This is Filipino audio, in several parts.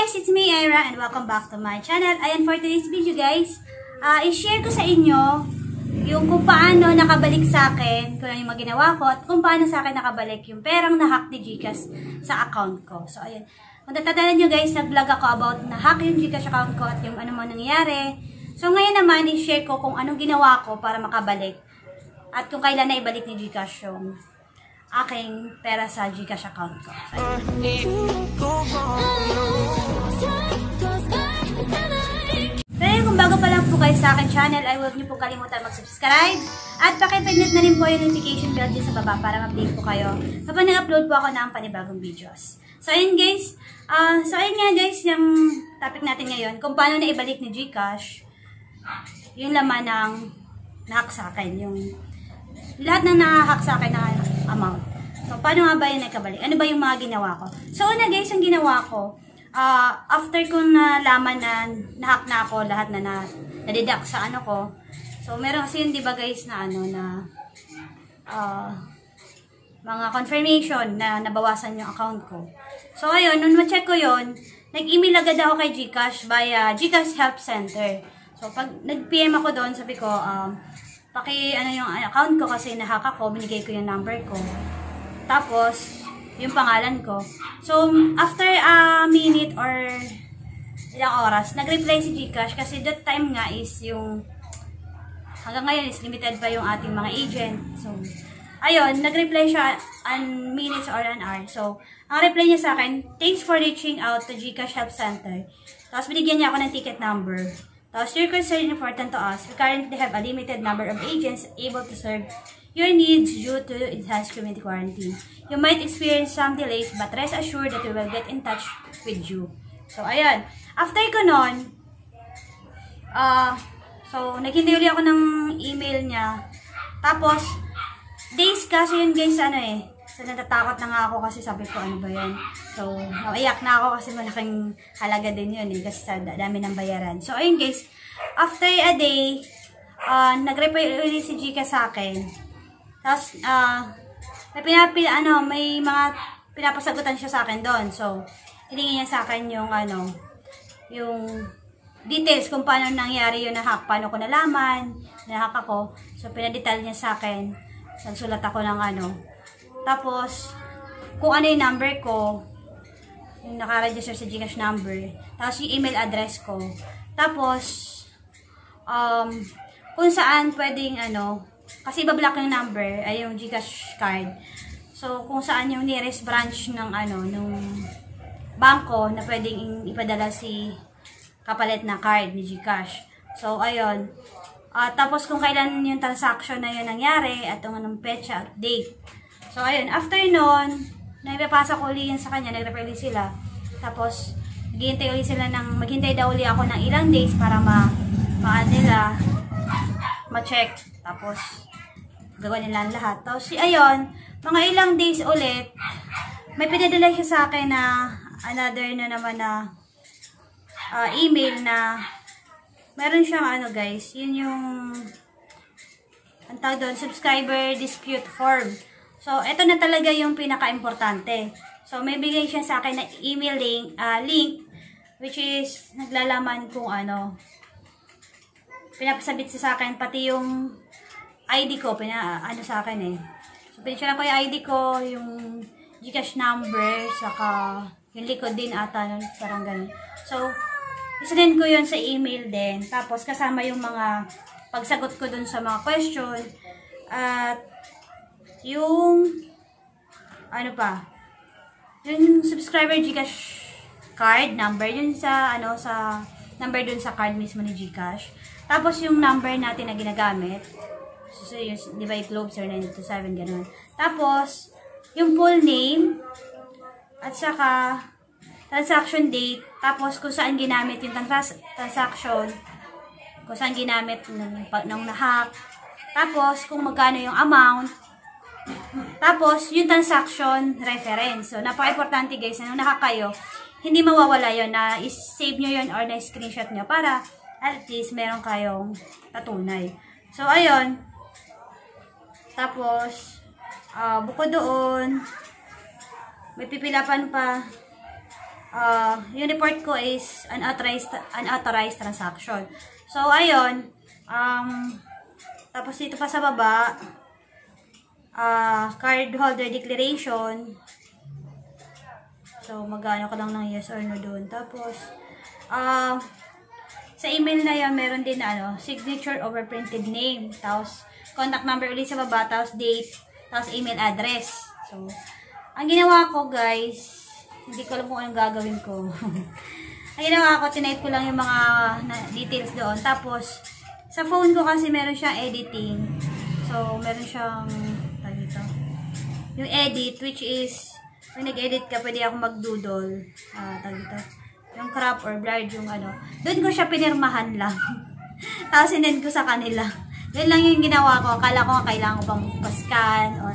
guys, it's me, Ira, and welcome back to my channel. Ayan, for today's video guys, i-share ko sa inyo yung kung paano nakabalik sa akin, kung ano yung mga ginawa ko, at kung paano sa akin nakabalik yung perang na-hack ni Gcash sa account ko. So, ayan. Kung tatandaan nyo guys, nag-vlog ako about na-hack yung Gcash account ko at yung ano mo nangyayari. So, ngayon naman, i-share ko kung anong ginawa ko para makabalik at kung kailan na ibalik ni Gcash yung aking pera sa Gcash account ko. Pero kung bago pa lang po kayo sa akin channel, ay huwag niyo po kalimutan mag-subscribe at pakipindot na rin po yung notification bell dyan sa baba para ma-update po kayo kapag nag-upload po ako ng panibagong videos. So ayun guys, nga guys, yung topic natin ngayon, kung paano na ibalik ni Gcash yung laman ng na-hack sa akin, yung lahat ng na-hack sa akin na amount. So, paano nga ba yun nakabalik? Ano ba yung mga ginawa ko? So, una guys, ang ginawa ko, after kong nalaman na na-hack na ako, lahat na na-deduct sa ano ko. So, meron kasi yun, di ba guys, na ano, na mga confirmation na nabawasan yung account ko. So, ayun, nung ma-check ko yun, nag-email agad ako kay Gcash via Gcash Help Center. So, pag nag-PM ako doon, sabi ko, ano yung account ko kasi na-hack ako, binigay ko yung number ko. Tapos, yung pangalan ko. So, after a minute or ilang oras, nag-reply si Gcash kasi that time nga is yung hanggang ngayon is limited pa yung ating mga agent. So, ayun, nag-reply siya an minutes or an hour. So, ang reply niya sa akin, thanks for reaching out to Gcash Help Center. Tapos, binigyan niya ako ng ticket number. Tapos, your concern is important to us. We currently have a limited number of agents able to serve your needs due to enhanced community quarantine. You might experience some delays, but rest assured that we will get in touch with you. So, ayan. After ko nun, so, naghintay ulit ako ng email niya. Tapos, days kasi yun guys, so, natatakot na nga ako kasi sabi ko, ano ba yan? So, naiyak na ako kasi malaking halaga din yun kasi sa dami ng bayaran. So, ayun guys, after a day, nag-reply ulit si Gcash sa akin. Tapos, may mga pinapasagutan siya sa akin doon. So, hiningi niya sa akin yung, yung details kung paano nangyari yung na-hack, paano ko nalaman, na-hack ako. So, pinadetail niya sa akin. Nagsulat ako ng Tapos, kung ano yung number ko, yung naka-register sa Gcash number. Tapos, yung email address ko. Tapos, kung saan pwedeng, kasi ibablock yung number, ay yung Gcash card. So, kung saan yung nearest branch ng, nung bangko na pwedeng ipadala si kapalit na card ni Gcash. So, ayun. Tapos, kung kailan yung transaction na yun nangyari, at yung anong petsa at date. So, ayun. After nun, naipapasa ko ulit yun sa kanya, nag-reply sila. Tapos, maghintay daw ulit ako ng ilang days para ma-check. Tapos, gawin nila ang lahat. Tapos, ayun, mga ilang days ulit, may pinadala siya sa akin na another na naman na email na meron siyang guys, yun yung ang tawag doon, subscriber dispute form. So, ito na talaga yung pinaka-importante. So, may bigay siya sa akin na email link, which is naglalaman kung pinapasabit siya sa akin, pati yung ID ko, sa akin So, pinicturean ko yung ID ko, yung Gcash number, saka yung likod din ata, parang ganun. So, isend ko yun sa email din. Tapos, kasama yung mga pagsagot ko dun sa mga question. At, yung, yung subscriber Gcash card number, yun sa, sa number dun sa card mismo ni Gcash. Tapos, yung number natin na ginagamit, so, di ba, i-globe 0927, gano'n. Tapos, yung full name, at saka, transaction date, tapos kung saan ginamit yung transaction, kung saan ginamit nung na-hack, tapos kung magkano yung amount, tapos yung transaction reference. So, napaka-importante guys, na nung na-hack kayo, hindi mawawala yon na i-save nyo yon or na-screenshot nyo para at least meron kayong patunay. So, ayun. Tapos, bukod doon, may pipilapan pa. yung report ko is unauthorized transaction. So, ayun. Tapos dito pa sa baba, card holder declaration. So, magano ko lang ng yes or no doon. Tapos, sa email na yan, meron din na signature over printed name. Tapos, contact number ulit sa baba. Tapos, date. Tapos, email address. So, ang ginawa ko, guys, hindi ko alam kung anong gagawin ko. Ang ginawa ko, tinype ko lang yung mga details doon. Tapos, sa phone ko kasi meron siyang editing. So, meron siyang, yung edit, which is, pag nag-edit ka, pwede ako mag-doodle. Yung crop or blurred yung doon ko siya pinirmahan lang. Tapos, sinend ko sa kanila. Yun lang yung ginawa ko. Akala ko kailangan ko pang pascan or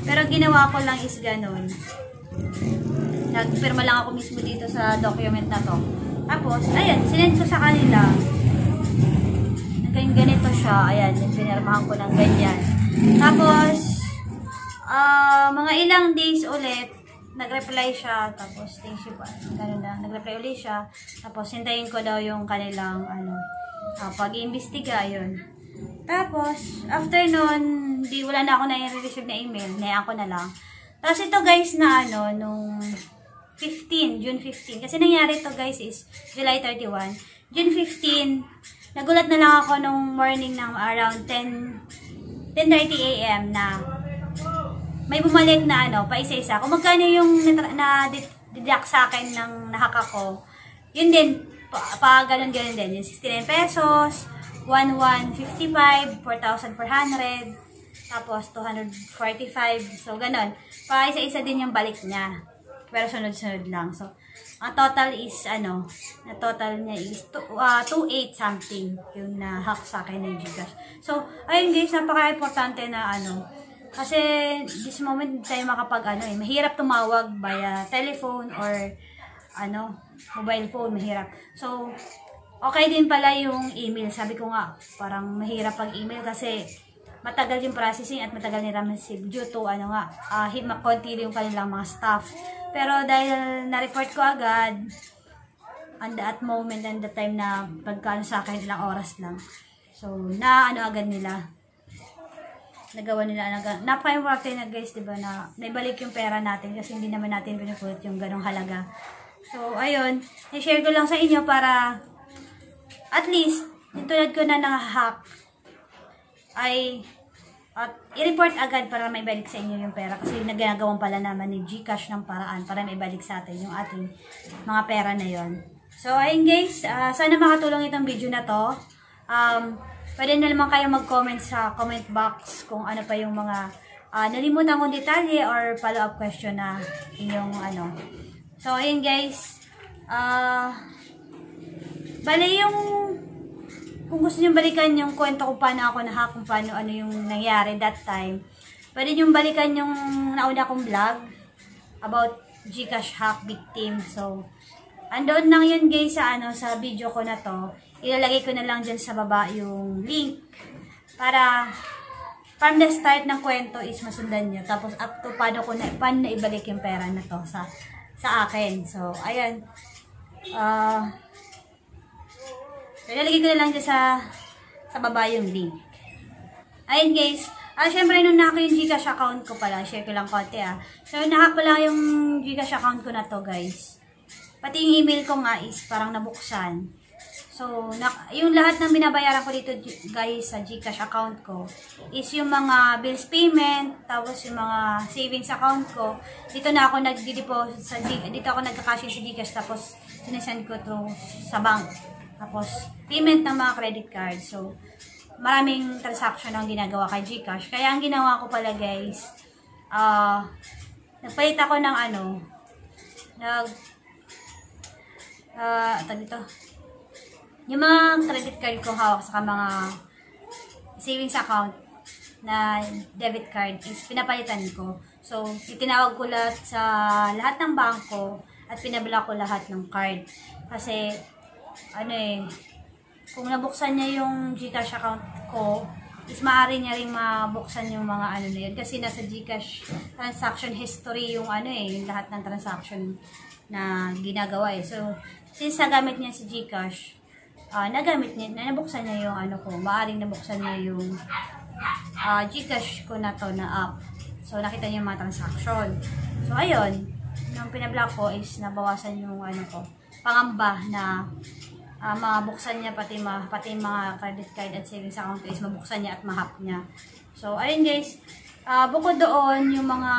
Pero ginawa ko lang is ganun. Nagpirma lang ako mismo dito sa document na to. Tapos, ayan, sinend ko sa kanila. Ganito siya. Ayan, pinirmahan ko ng ganyan. Tapos, mga ilang days ulit, nag-reply siya. Tapos, thank you pa. Ganun na. Nag-reply ulit siya. Tapos, hintayin ko daw yung kanilang, pag-iimbestiga, yun. Tapos, after nun, wala na ako na-receive na email. Nayaan ko na lang. Tapos, ito guys na nung June 15. Kasi nangyari ito guys is July 31. June 15, nagulat na lang ako nung morning ng around 10:30 AM na may bumalik na pa isa-isa. Kung magkano yung na-deduct sa akin ng nahaka ko, yun din, ganun din. Yung 69 pesos, 1,155, 4,400, tapos 245, so ganun. Pa isa-isa din yung balik niya. Pero sunod-sunod lang. So, ang total is, na total niya is 2,800 something yung na-hack sa akin ng Gcash. So, ayun guys, napaka-importante na kasi this moment hindi tayo makapag mahirap tumawag via telephone or mobile phone, mahirap. So, okay din pala yung email. Sabi ko nga, parang mahirap pag-email kasi matagal yung processing at matagal nila receive due to konti yung kanilang mga staff. Pero dahil na-report ko agad on that moment and the time na pagkano sa akin ilang oras lang. So, agad nila. Nagawa nila. Napaka-importante na guys, diba, na naibalik yung pera natin kasi hindi naman natin pinupulot yung ganong halaga. So, ayun. I-share ko lang sa inyo para at least, yung tulad ko na nang-hack ay i-report agad para may balik sa inyo yung pera kasi nagagawan pala naman ni Gcash ng paraan para may balik sa atin yung ating mga pera na yon. So, ayun guys, sana makatulong itong video na to. Pwede na naman kayo mag-comment sa comment box kung ano pa yung mga nalimutan kong detalye or follow-up question na inyong So, ayun guys, bale yung kung gusto nyo balikan yung kwento kung paano ako na-hack, kung paano yung nangyari that time, pwede nyo balikan yung nauna kong vlog about Gcash hack victim. So, andoon lang yun guys sa video ko na to. Ilalagay ko na lang dyan sa baba yung link para from the start ng kwento is masundan nyo. Tapos up to paano na ibalik yung pera na to sa akin. So, ayan. So, ilalagay ko na lang dyan sa baba yung link. Ayun guys. Syempre, nung nahack yung Gcash account ko pala, share ko lang konti So, nahack pala yung Gcash account ko na to guys. Pati yung email ko nga is parang nabuksan. So, yung lahat ng binabayaran ko dito guys sa Gcash account ko is yung mga bills payment, tapos yung mga savings account ko. Dito na ako nagdi-deposit dito ako nagka-cash sa Gcash tapos sinesend ko through sa bank. Tapos, payment ng mga credit card. So, maraming transaction ang ginagawa kay Gcash. Kaya, ang ginawa ko pala, guys, nagpalit ako ng yung mga credit card ko hawak sa mga savings account na debit card is pinapalitan ko. So, itinawag ko lahat sa lahat ng bangko at pinablock ko lahat ng card. Kasi, kung nabuksan niya yung Gcash account ko, is maaari niya rin mabuksan yung mga na yun. Kasi nasa Gcash transaction history yung yung lahat ng transaction na ginagawa eh. So, since nagamit niya si GCash, nabuksan niya yung ano ko, maaring nabuksan niya yung GCash ko na to na app. So, nakita niya yung mga transaction. So, ayun, nung pinablock ko is nabawasan yung ano ko, pangamba na mabuksan niya pati mga credit card at savings account is mabuksan niya at ma-hack niya. So, ayun guys, bukod doon yung mga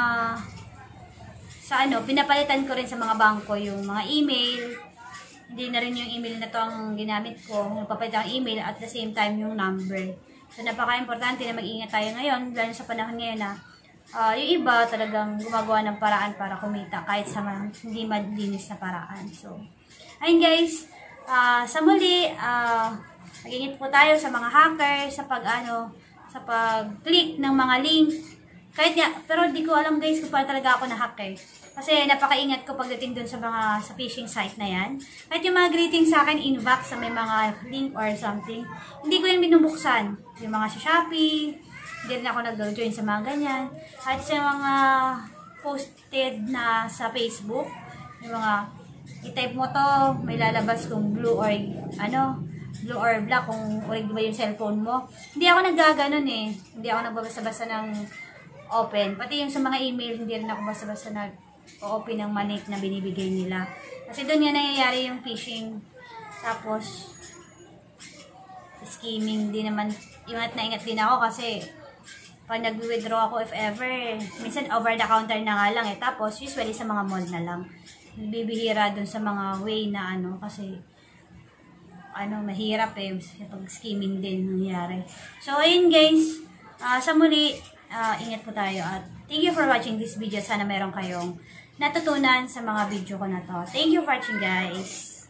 pinapalitan ko rin sa mga bangko yung mga email. Hindi na rin yung email na to ang ginamit ko. Nagpapalit ang email at the same time yung number. So, napaka-importante na mag-ingat tayo ngayon, lalo sa panahon ngayon na yung iba talagang gumagawa ng paraan para kumita kahit sa hindi malinis na paraan. So, ayun guys, sa muli, mag-ingat po tayo sa mga hacker, sa pag-click ng mga link. Pero di ko alam guys kung paano talaga ako na-hack eh. Kasi napakaingat ko pagdating dun sa phishing site na yan. Kahit yung mga greeting sa akin, inbox sa may mga link or something, hindi ko yung binubuksan. Yung mga sa Shopee, hindi rin ako nag-join sa mga ganyan. At sa mga posted na sa Facebook, yung mga i-type mo to, may lalabas kung blue or black, kung orig ba yung cellphone mo. Hindi ako naggaganon eh. Hindi ako nagbabasa-basa ng open. Pati yung sa mga email, hindi rin ako basa-basa nag-open ng manik na binibigay nila. Kasi doon nga nangyayari yung phishing. Tapos, skimming din naman. Ingat na ingat din ako kasi pag nag-withdraw ako if ever, minsan over the counter na nga lang eh. Tapos, usually sa mga mall na lang. Bibihira dun sa mga way na kasi mahirap eh. Pag skimming din nangyari. So, ayun guys. Sa muli, ingat po tayo at thank you for watching this video. Sana meron kayong natutunan sa mga video ko na to. Thank you for watching guys.